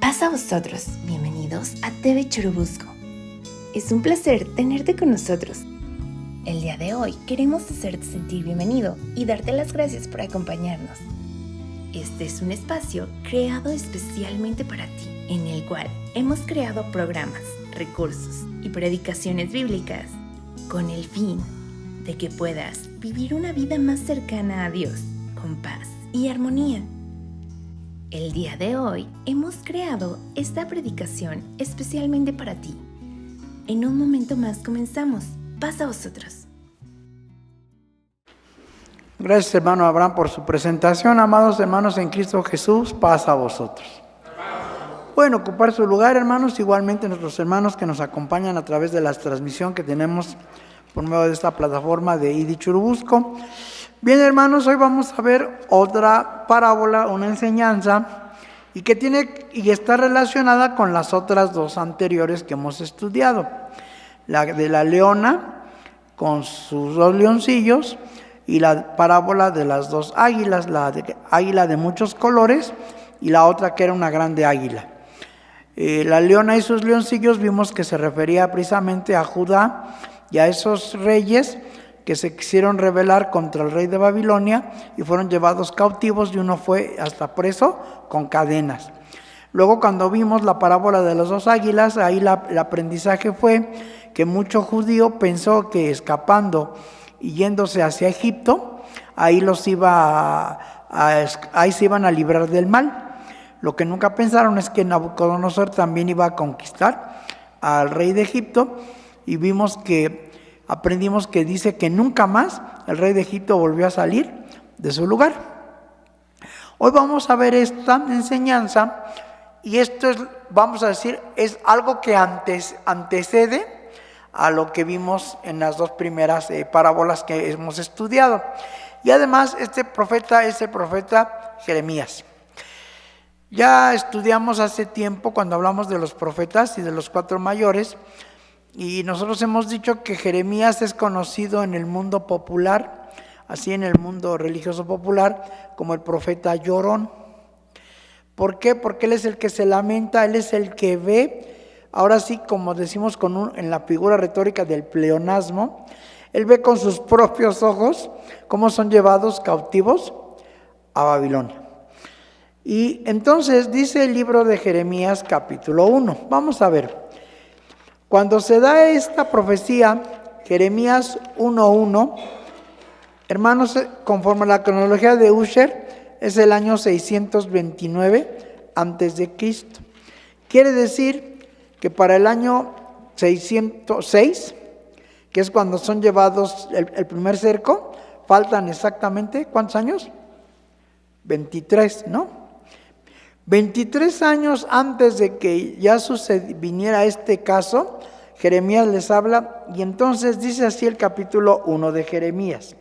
Paz a vosotros, bienvenidos a TV Churubusco. Es un placer tenerte con nosotros. El día de hoy queremos hacerte sentir bienvenido y darte las gracias por acompañarnos. Este es un espacio creado especialmente para ti, en el cual hemos creado programas, recursos y predicaciones bíblicas con el fin de que puedas vivir una vida más cercana a Dios, con paz y armonía. El día de hoy hemos creado esta predicación especialmente para ti. En un momento más comenzamos. Paz a vosotros. Gracias, hermano Abraham, por su presentación. Amados hermanos en Cristo Jesús, paz a vosotros. Pueden ocupar su lugar, hermanos, igualmente nuestros hermanos que nos acompañan a través de la transmisión que tenemos por medio de esta plataforma de ID Churubusco. Bien, hermanos, hoy vamos a ver otra parábola, una enseñanza, y está relacionada con las otras dos anteriores que hemos estudiado. La de la leona con sus dos leoncillos y la parábola de las dos águilas, la de águila de muchos colores y la otra que era una grande águila. La leona y sus leoncillos vimos que se refería precisamente a Judá y a esos reyes que se quisieron rebelar contra el rey de Babilonia y fueron llevados cautivos, y uno fue hasta preso con cadenas. Luego, cuando vimos la parábola de las dos águilas, ahí el aprendizaje fue que mucho judío pensó que escapando y yéndose hacia Egipto, ahí se iban a librar del mal. Lo que nunca pensaron es que Nabucodonosor también iba a conquistar al rey de Egipto, y aprendimos que dice que nunca más el rey de Egipto volvió a salir de su lugar. Hoy vamos a ver esta enseñanza, y esto es, vamos a decir, es algo que antecede a lo que vimos en las dos primeras parábolas que hemos estudiado. Y además este profeta es el profeta Jeremías. Ya estudiamos hace tiempo cuando hablamos de los profetas y de los cuatro mayores, y nosotros hemos dicho que Jeremías es conocido en el mundo popular, así en el mundo religioso popular, como el profeta llorón. ¿Por qué? Porque él es el que se lamenta, él es el que ve, ahora sí, como decimos en la figura retórica del pleonasmo, él ve con sus propios ojos cómo son llevados cautivos a Babilonia. Y entonces dice el libro de Jeremías capítulo 1, vamos a ver. Cuando se da esta profecía, Jeremías 1:1, hermanos, conforme a la cronología de Ussher, es el año 629 antes de Cristo. Quiere decir que para el año 606, que es cuando son llevados el primer cerco, faltan exactamente, ¿cuántos años? 23, ¿no? 23 años antes de que ya viniera este caso, Jeremías les habla, y entonces dice así el capítulo 1 de Jeremías.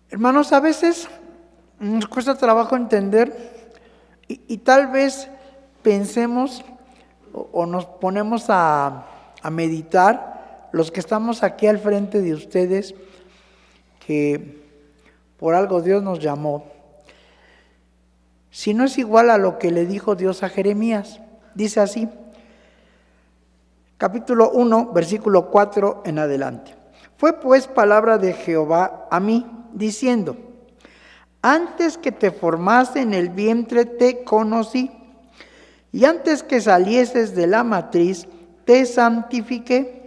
Hermanos, a veces nos cuesta trabajo entender y tal vez pensemos o nos ponemos a meditar, los que estamos aquí al frente de ustedes, que por algo Dios nos llamó, si no es igual a lo que le dijo Dios a Jeremías. Dice así, capítulo 1, versículo 4 en adelante. Fue pues palabra de Jehová a mí, diciendo, antes que te formase en el vientre te conocí, y antes que salieses de la matriz te santifiqué,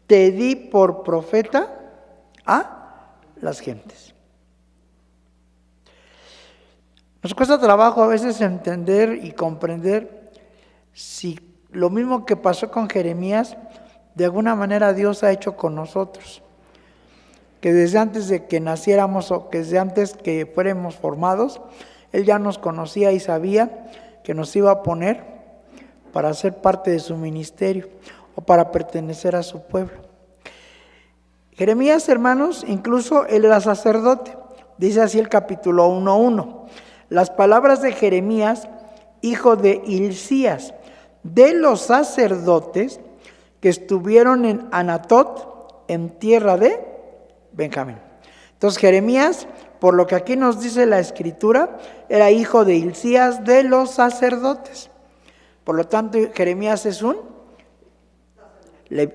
te di por profeta a las gentes. Nos cuesta trabajo a veces entender y comprender si lo mismo que pasó con Jeremías, de alguna manera Dios ha hecho con nosotros. Que desde antes de que naciéramos o que desde antes que fuéramos formados, Él ya nos conocía y sabía que nos iba a poner para ser parte de su ministerio o para pertenecer a su pueblo. Jeremías, hermanos, incluso él era sacerdote. Dice así el capítulo 1:1. Las palabras de Jeremías, hijo de Hilcías, de los sacerdotes que estuvieron en Anatot, en tierra de Benjamín. Entonces Jeremías, por lo que aquí nos dice la Escritura, era hijo de Hilcías de los sacerdotes. Por lo tanto, Jeremías es un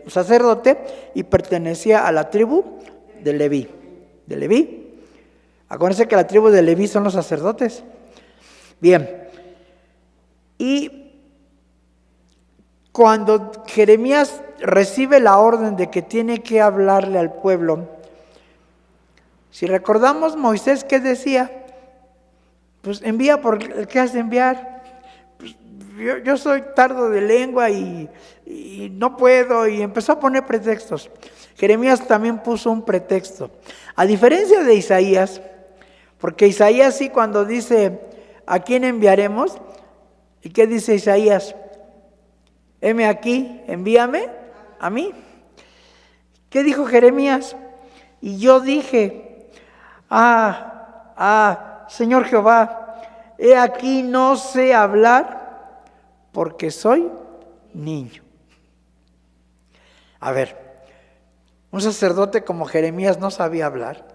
sacerdote y pertenecía a la tribu de Leví. De Leví. Acuérdense que la tribu de Leví son los sacerdotes. Bien. Y cuando Jeremías recibe la orden de que tiene que hablarle al pueblo, si recordamos Moisés, ¿qué decía? Pues envía por el que has de enviar. Pues yo soy tardo de lengua y no puedo, y empezó a poner pretextos. Jeremías también puso un pretexto. A diferencia de Isaías, porque Isaías sí, cuando dice, ¿a quién enviaremos? ¿Y qué dice Isaías? Heme aquí, envíame a mí. ¿Qué dijo Jeremías? Y yo dije, Señor Jehová, he aquí no sé hablar porque soy niño. A ver, un sacerdote como Jeremías no sabía hablar.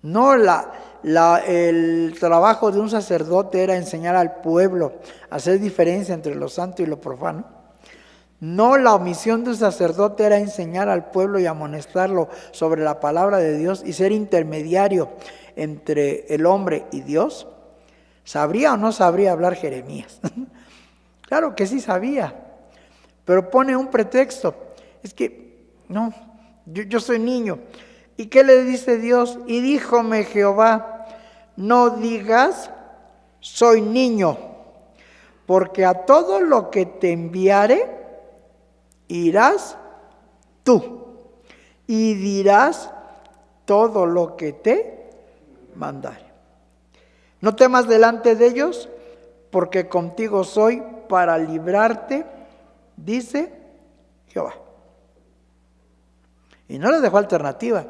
No, el trabajo de un sacerdote era enseñar al pueblo a hacer diferencia entre lo santo y lo profano. No, la omisión de un sacerdote era enseñar al pueblo y amonestarlo sobre la palabra de Dios y ser intermediario entre el hombre y Dios. ¿Sabría o no sabría hablar Jeremías? Claro que sí sabía, pero pone un pretexto. Es que, no, yo soy niño. ¿Y qué le dice Dios? Y díjome Jehová, no digas, soy niño, porque a todo lo que te enviare, irás tú, y dirás todo lo que te mandare. No temas delante de ellos, porque contigo soy para librarte, dice Jehová. Y no le dejó alternativa.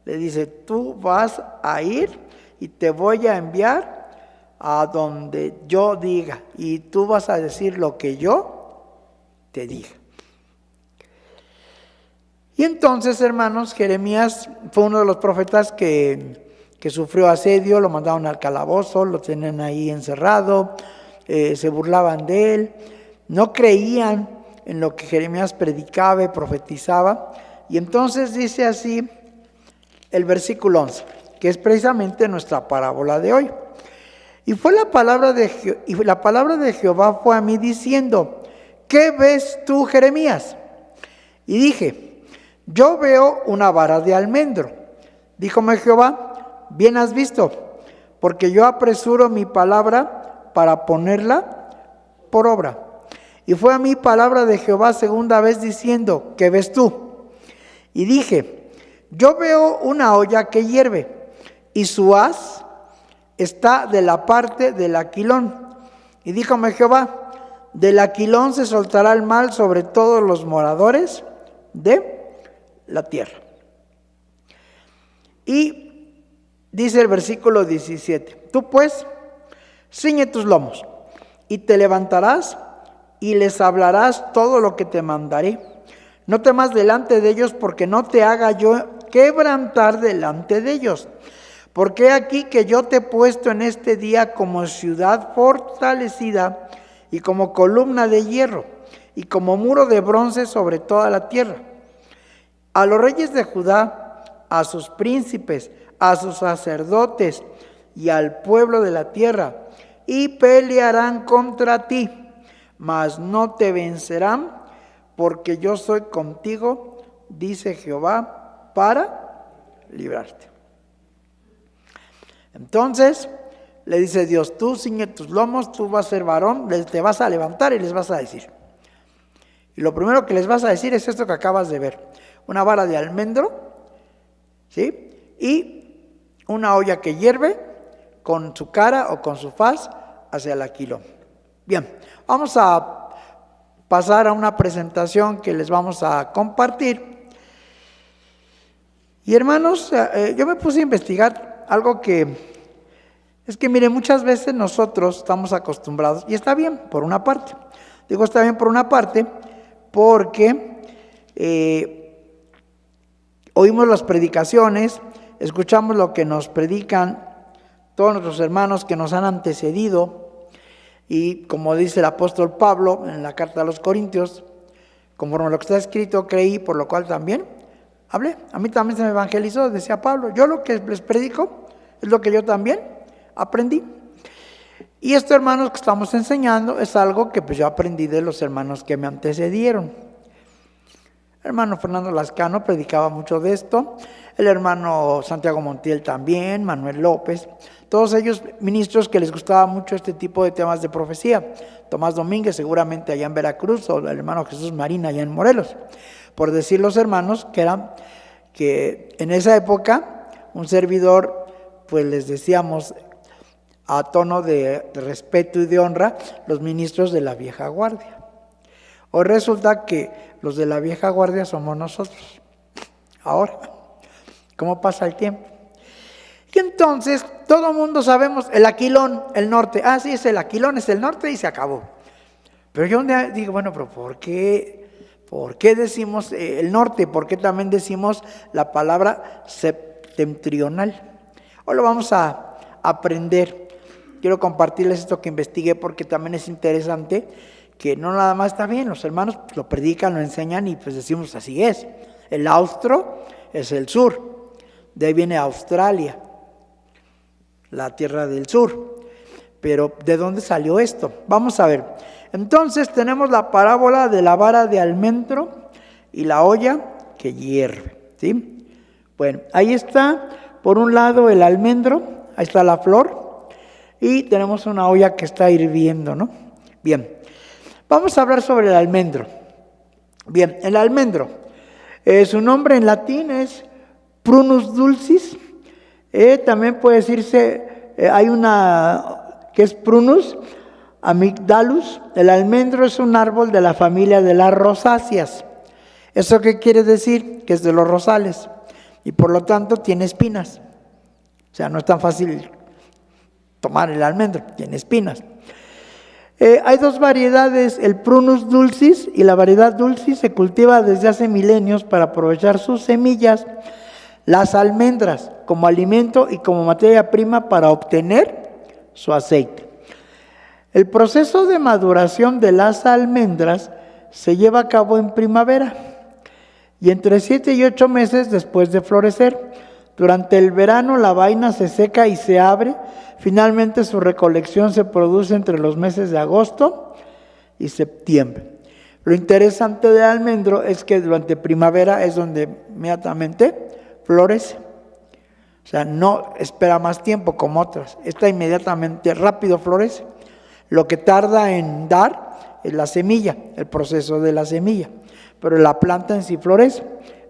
Le dice, tú vas a ir y te voy a enviar a donde yo diga, y tú vas a decir lo que yo te diga. Y entonces, hermanos, Jeremías fue uno de los profetas que sufrió asedio, lo mandaron al calabozo, lo tenían ahí encerrado, se burlaban de él, no creían en lo que Jeremías predicaba y profetizaba. Y entonces dice así el versículo 11, que es precisamente nuestra parábola de hoy. Y la palabra de Jehová fue a mí diciendo, ¿qué ves tú, Jeremías? Y dije, yo veo una vara de almendro. Díjome Jehová, bien has visto, porque yo apresuro mi palabra para ponerla por obra. Y fue a mí palabra de Jehová segunda vez diciendo, ¿qué ves tú? Y dije, yo veo una olla que hierve, y su haz está de la parte del aquilón. Y díjome Jehová, del aquilón se soltará el mal sobre todos los moradores de la tierra. Y dice el versículo 17, tú pues, ciñe tus lomos, y te levantarás, y les hablarás todo lo que te mandaré. No temas delante de ellos, porque no te haga yo quebrantar delante de ellos. Porque aquí que yo te he puesto en este día como ciudad fortalecida, y como columna de hierro, y como muro de bronce sobre toda la tierra. A los reyes de Judá, a sus príncipes, a sus sacerdotes y al pueblo de la tierra, y pelearán contra ti, mas no te vencerán, porque yo soy contigo, dice Jehová, para librarte. Entonces le dice Dios, tú ciñe tus lomos, tú vas a ser varón, te vas a levantar y les vas a decir. Y lo primero que les vas a decir es esto que acabas de ver. Una vara de almendro, ¿sí? Y una olla que hierve con su cara o con su faz hacia el aquilón. Bien, vamos a pasar a una presentación que les vamos a compartir. Y hermanos, yo me puse a investigar algo que es que, miren, muchas veces nosotros estamos acostumbrados, y está bien por una parte. Digo está bien por una parte porque oímos las predicaciones, escuchamos lo que nos predican todos nuestros hermanos que nos han antecedido, y como dice el apóstol Pablo en la carta a los Corintios, conforme a lo que está escrito, creí, por lo cual también hablé. A mí también se me evangelizó, decía Pablo. Yo lo que les predico es lo que yo también aprendí. Y esto, hermanos, que estamos enseñando es algo que pues yo aprendí de los hermanos que me antecedieron. El hermano Fernando Lascano predicaba mucho de esto, el hermano Santiago Montiel también, Manuel López, todos ellos ministros que les gustaba mucho este tipo de temas de profecía. Tomás Domínguez seguramente allá en Veracruz, o el hermano Jesús Marina allá en Morelos, por decir los hermanos que en esa época un servidor, pues les decíamos a tono de respeto y de honra, los ministros de la vieja guardia. Hoy resulta que los de la vieja guardia somos nosotros. Ahora, ¿cómo pasa el tiempo? Y entonces, todo el mundo sabemos, el Aquilón, el norte. Ah, sí, es el Aquilón, es el norte y se acabó. Pero yo un día digo, bueno, pero ¿por qué decimos el norte? ¿Por qué también decimos la palabra septentrional? Hoy lo vamos a aprender. Quiero compartirles esto que investigué porque también es interesante, que no nada más está bien, los hermanos lo predican, lo enseñan y pues decimos así es. El austro es el sur, de ahí viene Australia, la tierra del sur. Pero ¿de dónde salió esto? Vamos a ver. Entonces tenemos la parábola de la vara de almendro y la olla que hierve, ¿sí? Bueno, ahí está, por un lado el almendro, ahí está la flor, y tenemos una olla que está hirviendo, ¿no? Bien, vamos a hablar sobre el almendro. Bien, el almendro, su nombre en latín es Prunus dulcis, también puede decirse, hay una que es Prunus amygdalus. El almendro es un árbol de la familia de las rosáceas. ¿Eso qué quiere decir? Que es de los rosales y por lo tanto tiene espinas. O sea, no es tan fácil tomar el almendro, tiene espinas. Hay dos variedades, el Prunus dulcis y la variedad dulcis se cultiva desde hace milenios para aprovechar sus semillas, las almendras, como alimento y como materia prima para obtener su aceite. El proceso de maduración de las almendras se lleva a cabo en primavera y entre 7 y 8 meses después de florecer. Durante el verano la vaina se seca y se abre. Finalmente su recolección se produce entre los meses de agosto y septiembre. Lo interesante del almendro es que durante primavera es donde inmediatamente florece. O sea, no espera más tiempo como otras. Esta inmediatamente rápido florece. Lo que tarda en dar es la semilla, el proceso de la semilla. Pero la planta en sí florece.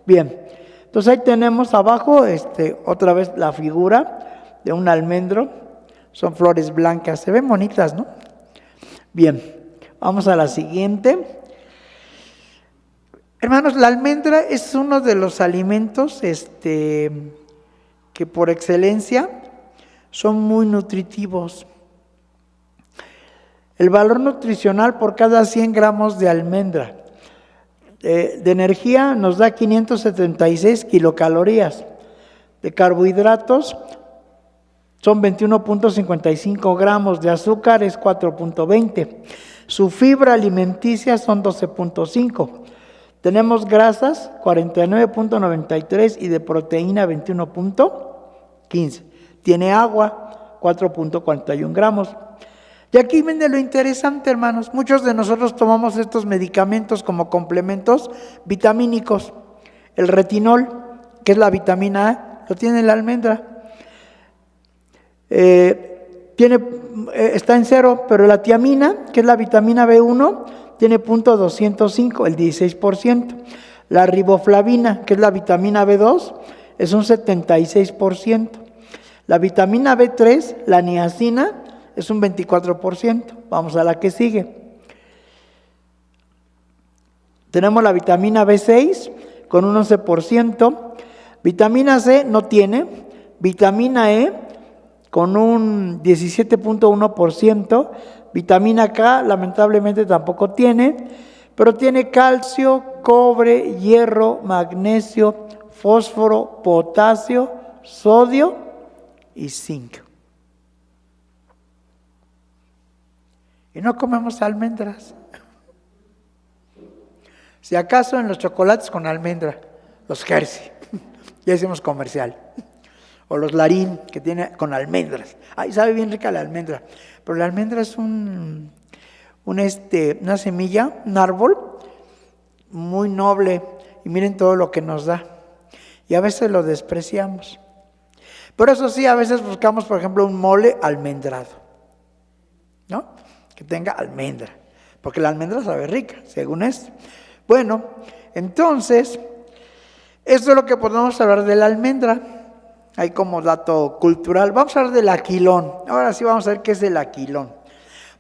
Bien, entonces ahí tenemos abajo otra vez la figura de un almendro. Son flores blancas, se ven bonitas, ¿no? Bien, vamos a la siguiente. Hermanos, la almendra es uno de los alimentos que por excelencia son muy nutritivos. El valor nutricional por cada 100 gramos de almendra de energía nos da 576 kilocalorías. De carbohidratos son 21.55 gramos, de azúcar es 4.20. Su fibra alimenticia son 12.5. Tenemos grasas 49.93 y de proteína 21.15. Tiene agua 4.41 gramos. Y aquí viene lo interesante, hermanos. Muchos de nosotros tomamos estos medicamentos como complementos vitamínicos. El retinol, que es la vitamina A, lo tiene la almendra. Está en 0, pero la tiamina, que es la vitamina B1, tiene 0.205, el 16%. La riboflavina, que es la vitamina B2, es un 76%. La vitamina B3, la niacina, es un 24%. Vamos a la que sigue. Tenemos la vitamina B6 con un 11%. Vitamina C no tiene. Vitamina E con un 17.1%. Vitamina K lamentablemente tampoco tiene, pero tiene calcio, cobre, hierro, magnesio, fósforo, potasio, sodio y zinc. Y no comemos almendras. Si acaso en los chocolates con almendra, los Hershey, ya hicimos comercial. O los Larín, que tiene con almendras. Ay, sabe bien rica la almendra. Pero la almendra es una semilla, un árbol muy noble. Y miren todo lo que nos da. Y a veces lo despreciamos. Pero eso sí, a veces buscamos, por ejemplo, un mole almendrado, ¿no? Que tenga almendra. Porque la almendra sabe rica, según esto. Bueno, entonces, esto es lo que podemos hablar de la almendra. Ahí como dato cultural. Vamos a hablar del aquilón. Ahora sí vamos a ver qué es el aquilón.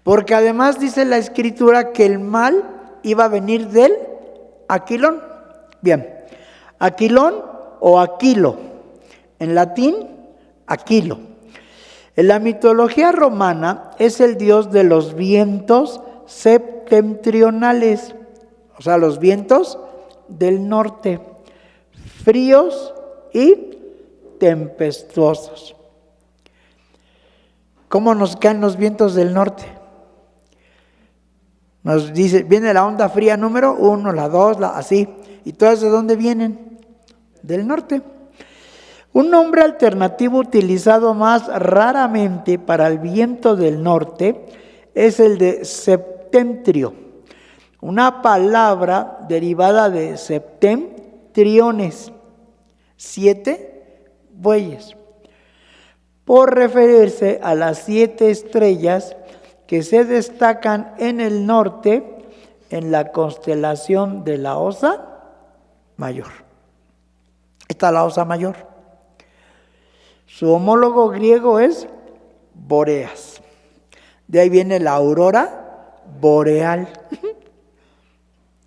Porque además dice la Escritura que el mal iba a venir del aquilón. Bien, aquilón o aquilo. En latín, aquilo. En la mitología romana es el dios de los vientos septentrionales. O sea, los vientos del norte. Fríos y tempestuosos. ¿Cómo nos caen los vientos del norte? Nos dice, viene la onda fría número 1, la 2, así. ¿Y todas de dónde vienen? Del norte. Un nombre alternativo utilizado más raramente para el viento del norte es el de septentrio, una palabra derivada de septentriones, 7 bueyes, por referirse a las 7 estrellas que se destacan en el norte en la constelación de la Osa Mayor. Esta es la Osa Mayor. Su homólogo griego es Bóreas. De ahí viene la aurora boreal.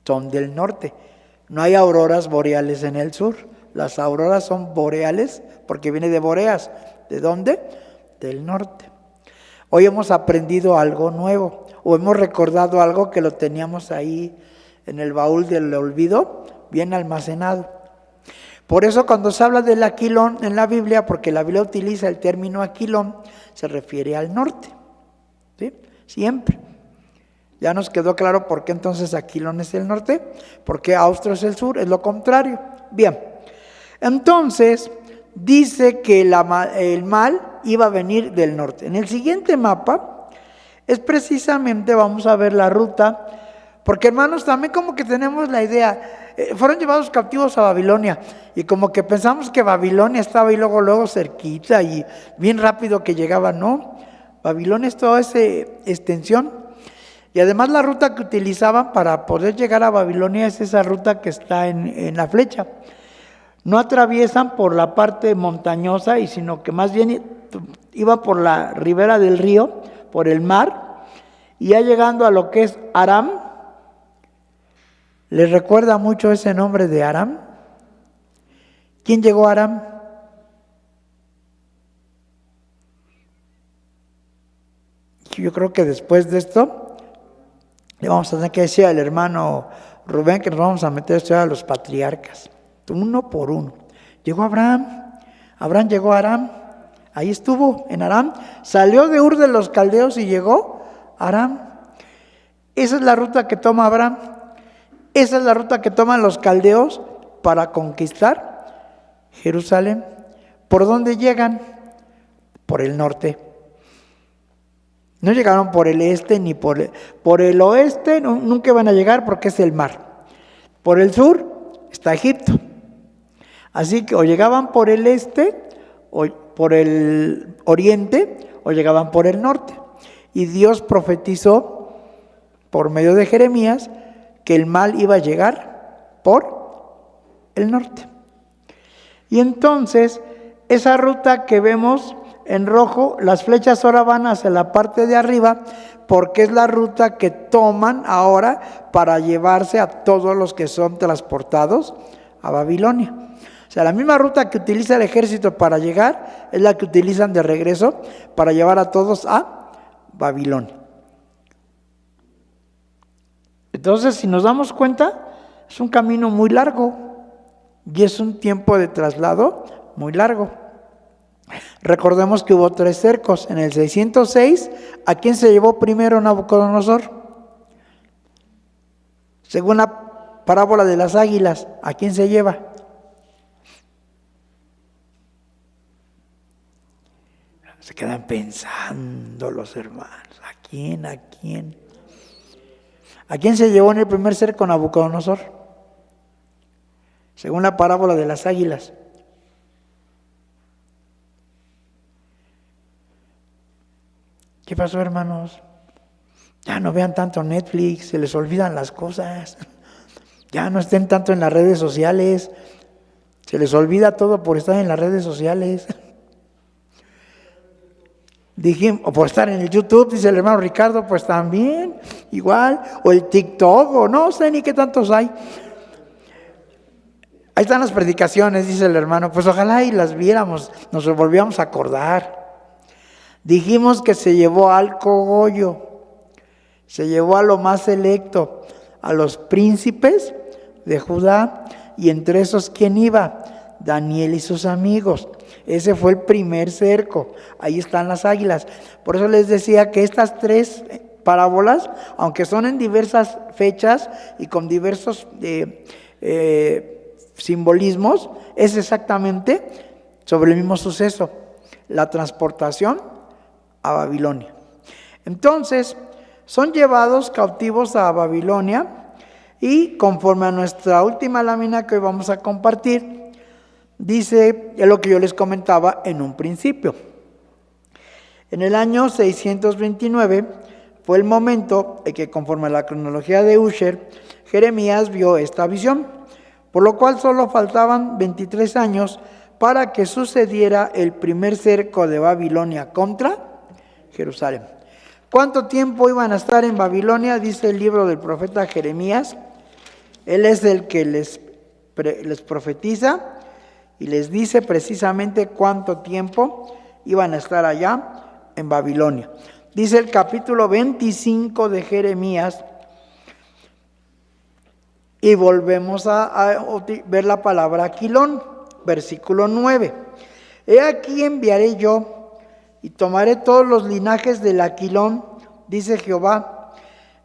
Son del norte. No hay auroras boreales en el sur. Las auroras son boreales porque viene de Bóreas. ¿De dónde? Del norte. Hoy hemos aprendido algo nuevo o hemos recordado algo que lo teníamos ahí en el baúl del olvido, bien almacenado. Por eso cuando se habla del aquilón en la Biblia, porque la Biblia utiliza el término aquilón, se refiere al norte. ¿Sí? Siempre. Ya nos quedó claro por qué entonces aquilón es el norte, por qué Austro es el sur, es lo contrario. Bien. Entonces, dice que el mal iba a venir del norte. En el siguiente mapa es precisamente, vamos a ver la ruta, porque hermanos, también como que tenemos la idea, fueron llevados cautivos a Babilonia, y como que pensamos que Babilonia estaba ahí luego cerquita, y bien rápido que llegaba, no, Babilonia es toda esa extensión, y además la ruta que utilizaban para poder llegar a Babilonia es esa ruta que está en la flecha. No atraviesan por la parte montañosa, sino que más bien iban por la ribera del río, por el mar, y ya llegando a lo que es Aram. ¿Les recuerda mucho ese nombre de Aram? ¿Quién llegó a Aram? Yo creo que después de esto le vamos a tener que decir al hermano Rubén que nos vamos a meter a estudiar a los patriarcas. Uno por uno. Llegó Abraham. Abraham llegó a Aram. Ahí estuvo en Aram. Salió de Ur de los Caldeos y llegó a Aram. Esa es la ruta que toma Abraham. Esa es la ruta que toman los caldeos para conquistar Jerusalén. ¿Por dónde llegan? Por el norte. No llegaron por el este ni por el oeste. Nunca van a llegar porque es el mar. Por el sur está Egipto. Así que o llegaban por el este, o por el oriente, o llegaban por el norte. Y Dios profetizó por medio de Jeremías que el mal iba a llegar por el norte. Y entonces, esa ruta que vemos en rojo, las flechas ahora van hacia la parte de arriba, porque es la ruta que toman ahora para llevarse a todos los que son transportados a Babilonia. O sea, la misma ruta que utiliza el ejército para llegar es la que utilizan de regreso para llevar a todos a Babilonia. Entonces, si nos damos cuenta, es un camino muy largo, y es un tiempo de traslado muy largo. Recordemos que hubo 3 cercos. En el 606, ¿a quién se llevó primero Nabucodonosor? Según la parábola de las águilas, ¿a quién se lleva? Se quedan pensando los hermanos, ¿a quién? ¿A quién? ¿A quién se llevó en el primer cerco Nabucodonosor? Según la parábola de las águilas. ¿Qué pasó, hermanos? Ya no vean tanto Netflix, se les olvidan las cosas. Ya no estén tanto en las redes sociales. Se les olvida todo por estar en las redes sociales. Dijimos, o por estar en el YouTube, dice el hermano Ricardo, pues también, igual. O el TikTok, o no sé ni qué tantos hay. Ahí están las predicaciones, dice el hermano. Pues ojalá y las viéramos, nos volvíamos a acordar. Dijimos que se llevó al cogollo, se llevó a lo más selecto, a los príncipes de Judá, y entre esos, ¿quién iba? Daniel y sus amigos. Ese fue el primer cerco. Ahí están las águilas. Por eso les decía que estas 3 parábolas, aunque son en diversas fechas y con diversos simbolismos, es exactamente sobre el mismo suceso, la transportación a Babilonia. Entonces, son llevados cautivos a Babilonia y conforme a nuestra última lámina que hoy vamos a compartir, dice, es lo que yo les comentaba en un principio. En el año 629 fue el momento en que, conforme a la cronología de Usher, Jeremías vio esta visión, por lo cual solo faltaban 23 años para que sucediera el primer cerco de Babilonia contra Jerusalén. ¿Cuánto tiempo iban a estar en Babilonia? Dice el libro del profeta Jeremías. Él es el que les profetiza y les dice precisamente cuánto tiempo iban a estar allá en Babilonia. Dice el capítulo 25 de Jeremías, y volvemos a ver la palabra Aquilón, versículo 9. He aquí enviaré yo y tomaré todos los linajes del Aquilón, dice Jehová,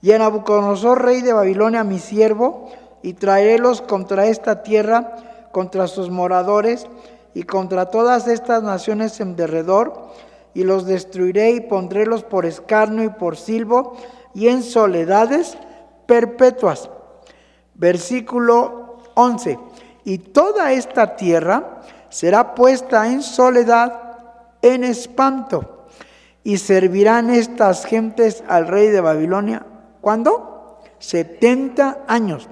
y a Nabucodonosor, rey de Babilonia, mi siervo, y traerélos contra esta tierra, contra sus moradores, y contra todas estas naciones en derredor, y los destruiré y pondrélos por escarnio y por silbo, y en soledades perpetuas. Versículo 11. Y toda esta tierra será puesta en soledad, en espanto, y servirán estas gentes al rey de Babilonia. ¿Cuándo? 70 años.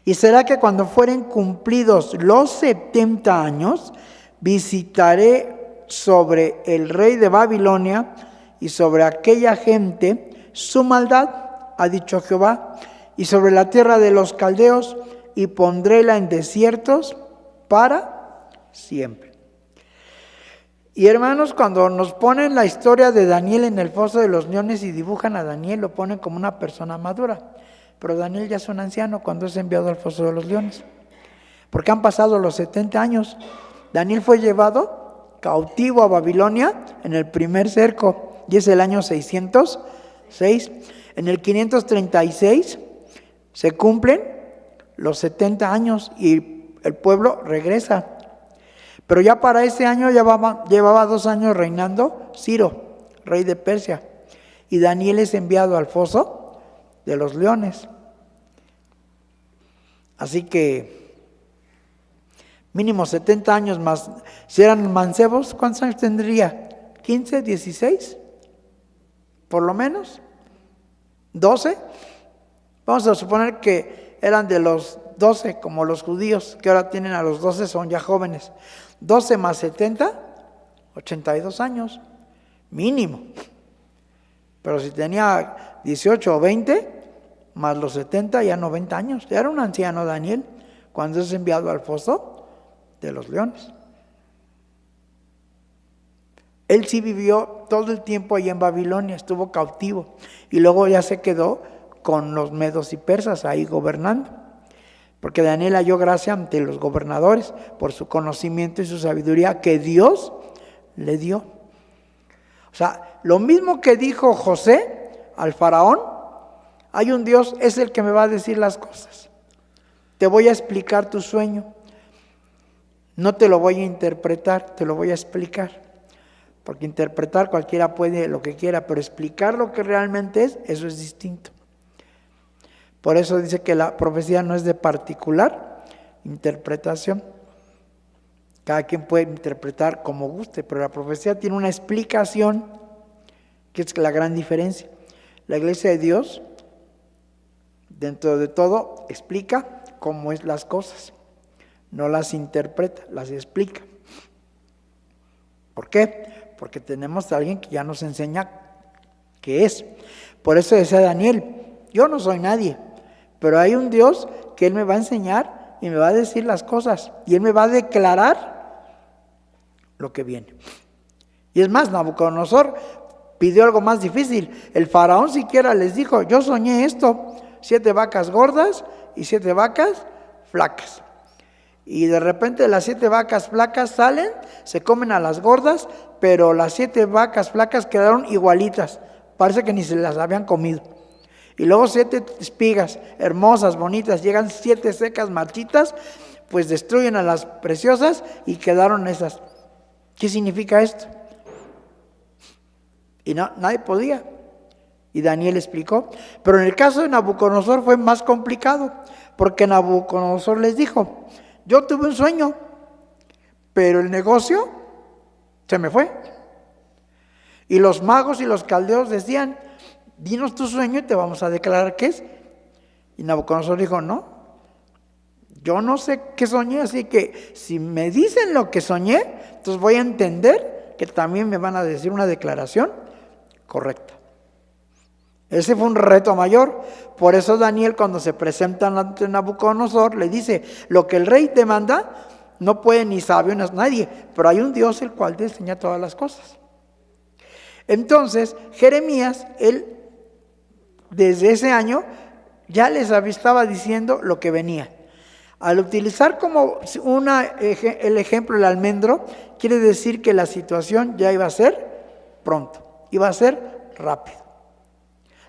Y será que cuando fueren cumplidos los 70 años, visitaré sobre el rey de Babilonia y sobre aquella gente su maldad, ha dicho Jehová, y sobre la tierra de los caldeos, y pondréla en desiertos para siempre. Y hermanos, cuando nos ponen la historia de Daniel en el foso de los leones y dibujan a Daniel, lo ponen como una persona madura. Pero Daniel ya es un anciano cuando es enviado al foso de los leones. Porque han pasado los 70 años. Daniel fue llevado cautivo a Babilonia en el primer cerco, y es el año 606. En el 536 se cumplen los 70 años y el pueblo regresa. Pero ya para ese año llevaba 2 años reinando Ciro, rey de Persia. Y Daniel es enviado al foso de los leones. Así que mínimo 70 años más. Si eran mancebos, ¿cuántos años tendría? ¿15, 16? ¿Por lo menos? ¿12? Vamos a suponer que eran de los 12, como los judíos, que ahora tienen a los 12, son ya jóvenes. 12 más 70, 82 años, mínimo. Pero si tenía 18 o 20, más los 70, ya 90 años. Ya era un anciano Daniel cuando es enviado al foso de los leones. Él sí vivió todo el tiempo ahí en Babilonia, estuvo cautivo. Y luego ya se quedó con los medos y persas ahí gobernando. porque Daniel halló gracia ante los gobernadores por su conocimiento y su sabiduría que Dios le dio. O sea, lo mismo que dijo José al faraón, hay un Dios, es el que me va a decir las cosas. Te voy a explicar tu sueño. No te lo voy a interpretar, te lo voy a explicar. Porque interpretar cualquiera puede lo que quiera, pero explicar lo que realmente es, eso es distinto. Por eso dice que la profecía no es de particular interpretación. Cada quien puede interpretar como guste, pero la profecía tiene una explicación, que es la gran diferencia. La iglesia de Dios, dentro de todo, explica cómo es las cosas. No las interpreta, las explica. ¿Por qué? Porque tenemos a alguien que ya nos enseña qué es. Por eso decía Daniel, yo no soy nadie, pero hay un Dios que Él me va a enseñar y me va a decir las cosas. Y Él me va a declarar lo que viene. Y es más, Nabucodonosor pidió algo más difícil. El faraón siquiera les dijo, yo soñé esto, 7 vacas gordas y 7 vacas flacas. Y de repente las 7 vacas flacas salen, se comen a las gordas, pero las 7 vacas flacas quedaron igualitas. Parece que ni se las habían comido. Y luego 7 espigas hermosas, bonitas, llegan 7 secas, marchitas, pues destruyen a las preciosas y quedaron esas. ¿Qué significa esto? Y no, nadie podía. Y Daniel explicó. Pero en el caso de Nabucodonosor fue más complicado, porque Nabucodonosor les dijo, yo tuve un sueño, pero el negocio se me fue. Y los magos y los caldeos decían, dinos tu sueño y te vamos a declarar qué es. Y Nabucodonosor dijo, no, yo no sé qué soñé, así que si me dicen lo que soñé, entonces voy a entender que también me van a decir una declaración correcta. Ese fue un reto mayor. Por eso Daniel, cuando se presenta ante Nabucodonosor, le dice, lo que el rey te manda, no puede ni sabio ni nadie, pero hay un Dios el cual te enseña todas las cosas. Entonces, Jeremías, él, desde ese año, ya les estaba diciendo lo que venía. Al utilizar como el ejemplo el almendro, quiere decir que la situación ya iba a ser pronto, iba a ser rápido.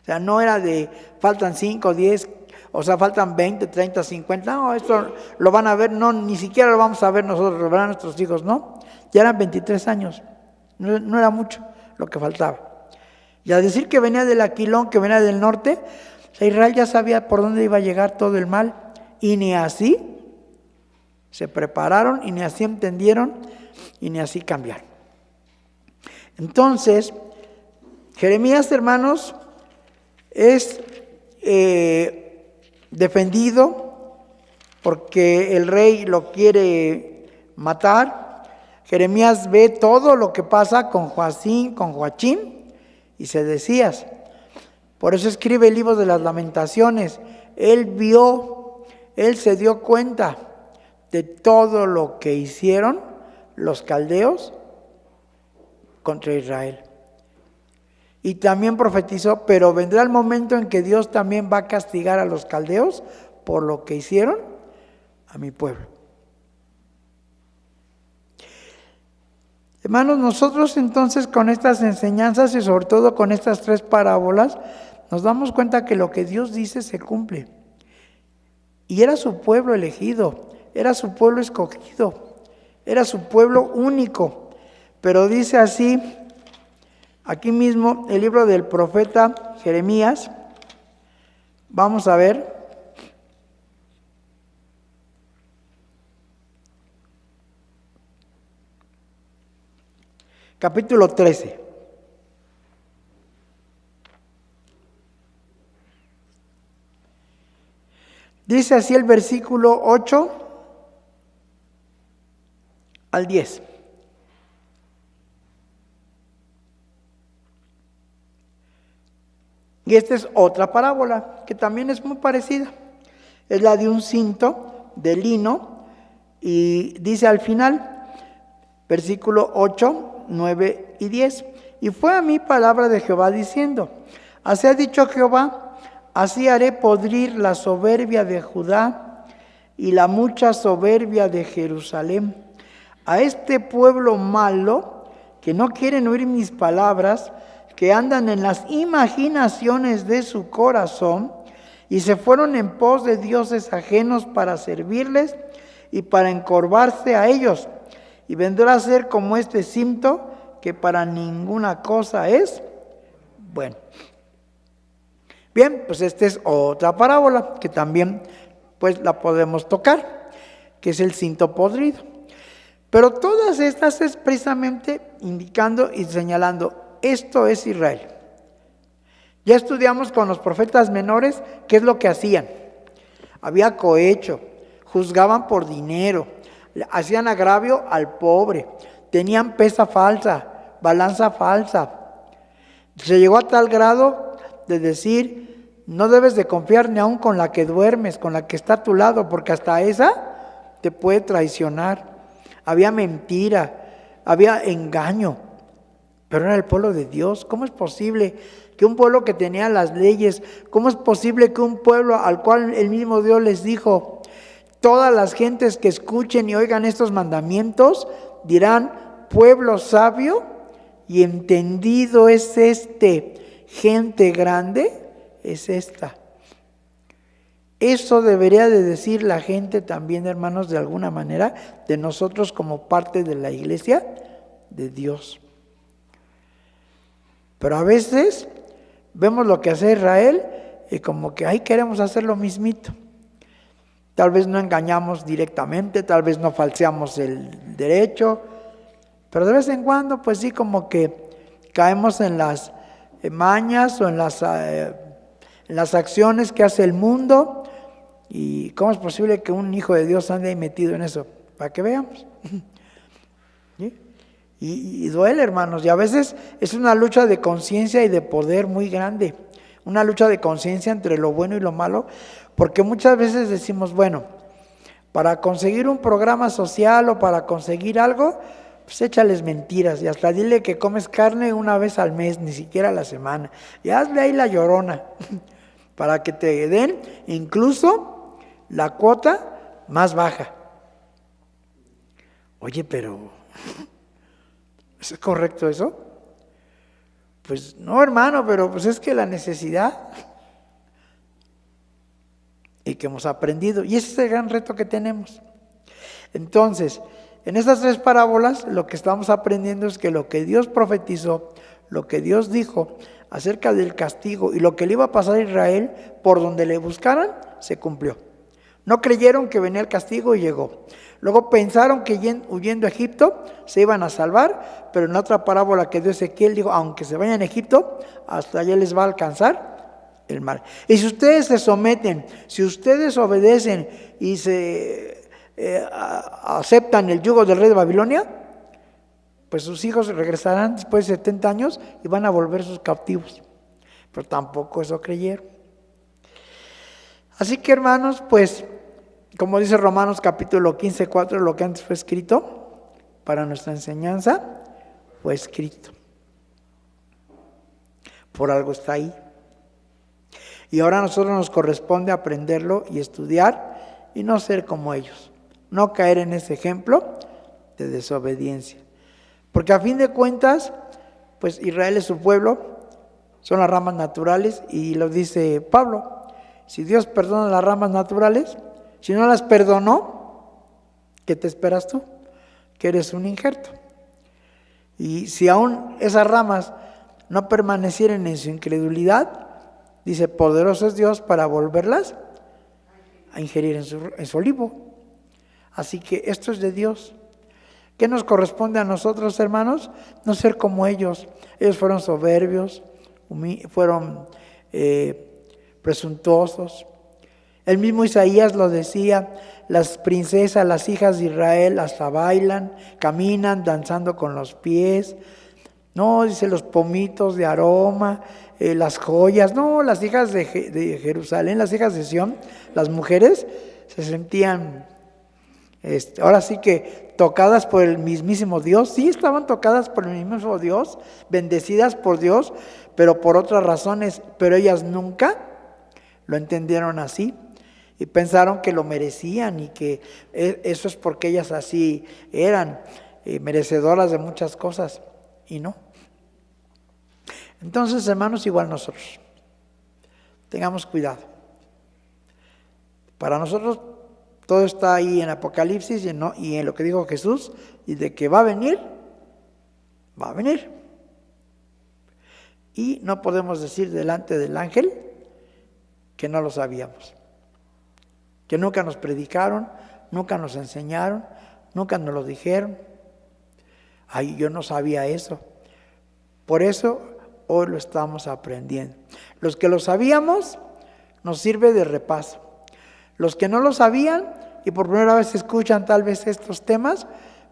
O sea, no era de faltan 5, 10, o sea, faltan 20, 30, 50. No, esto lo van a ver, no, ni siquiera lo vamos a ver nosotros, lo verán nuestros hijos, no. Ya eran 23 años, no era mucho lo que faltaba. Y al decir que venía del Aquilón, que venía del norte, o sea, Israel ya sabía por dónde iba a llegar todo el mal. Y ni así se prepararon, y ni así entendieron, y ni así cambiaron. Entonces, Jeremías, hermanos, es defendido porque el rey lo quiere matar. Jeremías ve todo lo que pasa con Joacim, con Joachim y Sedecías. Por eso escribe el libro de las Lamentaciones. Él se dio cuenta de todo lo que hicieron los caldeos contra Israel. Y también profetizó, pero vendrá el momento en que Dios también va a castigar a los caldeos por lo que hicieron a mi pueblo. Hermanos, nosotros entonces con estas enseñanzas y sobre todo con estas 3 parábolas, nos damos cuenta que lo que Dios dice se cumple. Y era su pueblo elegido, era su pueblo escogido, era su pueblo único. Pero dice así, aquí mismo, el libro del profeta Jeremías, vamos a ver. Capítulo 13. Dice así el versículo 8 al 10. Y esta es otra parábola que también es muy parecida. Es la de un cinto de lino y dice al final, versículo 8, 9 y 10. Y fue a mí palabra de Jehová diciendo, así ha dicho Jehová, así haré podrir la soberbia de Judá y la mucha soberbia de Jerusalén. A este pueblo malo, que no quieren oír mis palabras, que andan en las imaginaciones de su corazón, y se fueron en pos de dioses ajenos para servirles y para encorvarse a ellos. Y vendrá a ser como este cinto, que para ninguna cosa es bueno. Bien, pues esta es otra parábola que también pues la podemos tocar, que es el cinto podrido. Pero todas estas es precisamente indicando y señalando, esto es Israel. Ya estudiamos con los profetas menores qué es lo que hacían. Había cohecho, juzgaban por dinero, hacían agravio al pobre, tenían pesa falsa, balanza falsa. Se llegó a tal grado de decir, no debes de confiar ni aun con la que duermes, con la que está a tu lado, porque hasta esa te puede traicionar. Había mentira, había engaño, pero era el pueblo de Dios. ¿Cómo es posible que un pueblo que tenía las leyes, cómo es posible que un pueblo al cual el mismo Dios les dijo, todas las gentes que escuchen y oigan estos mandamientos dirán, pueblo sabio y entendido es este, gente grande es esta? Eso debería de decir la gente también, hermanos, de alguna manera, de nosotros como parte de la iglesia de Dios. Pero a veces vemos lo que hace Israel y como que ahí queremos hacer lo mismito. Tal vez no engañamos directamente, tal vez no falseamos el derecho, pero de vez en cuando pues sí como que caemos en las mañas o en las acciones que hace el mundo. ¿Y cómo es posible que un hijo de Dios ande ahí metido en eso? Para que veamos. ¿Sí? Y duele, hermanos, y a veces es una lucha de conciencia y de poder muy grande, una lucha de conciencia entre lo bueno y lo malo, porque muchas veces decimos, bueno, para conseguir un programa social o para conseguir algo, pues échales mentiras y hasta dile que comes carne una vez al mes, ni siquiera a la semana, y hazle ahí la llorona, para que te den incluso la cuota más baja. Oye, pero ¿es correcto eso? Pues no, hermano, pero pues es que la necesidad y que hemos aprendido, y ese es el gran reto que tenemos. Entonces, en estas tres parábolas lo que estamos aprendiendo es que lo que Dios profetizó, lo que Dios dijo acerca del castigo y lo que le iba a pasar a Israel por donde le buscaran, se cumplió. No creyeron que venía el castigo y llegó. Luego pensaron que huyendo a Egipto se iban a salvar, pero en otra parábola que dio Ezequiel dijo, aunque se vayan a Egipto, hasta allá les va a alcanzar el mal. Y si ustedes se someten, si ustedes obedecen y se aceptan el yugo del rey de Babilonia, pues sus hijos regresarán después de 70 años y van a volver sus cautivos. Pero tampoco eso creyeron. Así que, hermanos, pues, como dice Romanos capítulo 15, 4, lo que antes fue escrito para nuestra enseñanza, fue escrito. Por algo está ahí. Y ahora a nosotros nos corresponde aprenderlo y estudiar y no ser como ellos. No caer en ese ejemplo de desobediencia. Porque a fin de cuentas, pues Israel es su pueblo, son las ramas naturales y lo dice Pablo. Si Dios perdona las ramas naturales, si no las perdonó, ¿qué te esperas tú? Que eres un injerto. Y si aún esas ramas no permanecieran en su incredulidad, dice, poderoso es Dios para volverlas a ingerir en su olivo. Así que esto es de Dios. ¿Qué nos corresponde a nosotros, hermanos? No ser como ellos. Ellos fueron soberbios, fueron presuntuosos. El mismo Isaías lo decía, las princesas, las hijas de Israel hasta bailan, caminan danzando con los pies. No, dice los pomitos de aroma, las joyas. No, las hijas de Jerusalén, las hijas de Sión, las mujeres se sentían, ahora sí que tocadas por el mismísimo Dios. Sí, estaban tocadas por el mismísimo Dios, bendecidas por Dios, pero por otras razones, pero ellas nunca lo entendieron así. y pensaron que lo merecían y que eso es porque ellas así eran merecedoras de muchas cosas, y no. Entonces, hermanos, igual nosotros, tengamos cuidado. Para nosotros todo está ahí en Apocalipsis y en lo que dijo Jesús, y de que va a venir, va a venir. Y no podemos decir delante del ángel que no lo sabíamos, que nunca nos predicaron, nunca nos enseñaron, nunca nos lo dijeron. Ay, yo no sabía eso. Por eso hoy lo estamos aprendiendo. Los que lo sabíamos nos sirve de repaso. Los que no lo sabían y por primera vez escuchan tal vez estos temas,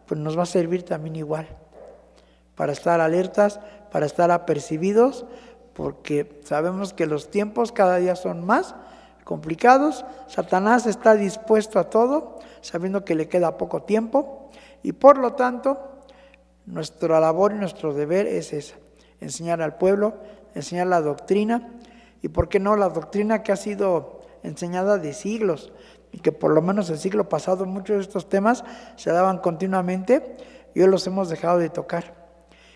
pues nos va a servir también igual, para estar alertas, para estar apercibidos, porque sabemos que los tiempos cada día son más complicados. Satanás está dispuesto a todo, sabiendo que le queda poco tiempo, y por lo tanto nuestra labor y nuestro deber es esa: enseñar al pueblo, enseñar la doctrina, y por qué no la doctrina que ha sido enseñada de siglos, y que por lo menos el siglo pasado muchos de estos temas se daban continuamente y hoy los hemos dejado de tocar,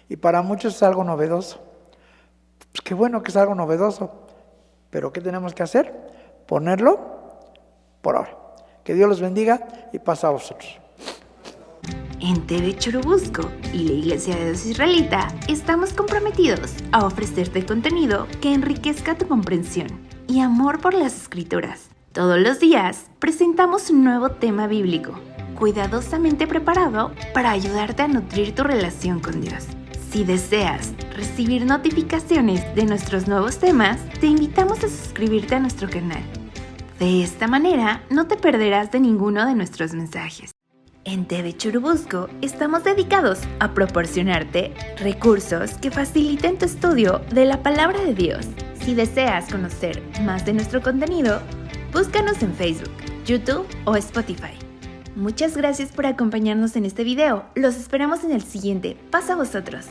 y para muchos es algo novedoso. Pues qué bueno que es algo novedoso, pero ¿qué tenemos que hacer? Ponerlo por ahora. Que Dios los bendiga y paz a vosotros. En TV Churubusco y la Iglesia de Dios Israelita estamos comprometidos a ofrecerte contenido que enriquezca tu comprensión y amor por las Escrituras. Todos los días presentamos un nuevo tema bíblico, cuidadosamente preparado para ayudarte a nutrir tu relación con Dios. Si deseas recibir notificaciones de nuestros nuevos temas, te invitamos a suscribirte a nuestro canal. De esta manera no te perderás de ninguno de nuestros mensajes. En TV Churubusco estamos dedicados a proporcionarte recursos que faciliten tu estudio de la Palabra de Dios. Si deseas conocer más de nuestro contenido, búscanos en Facebook, YouTube o Spotify. Muchas gracias por acompañarnos en este video. Los esperamos en el siguiente. Paz a vosotros.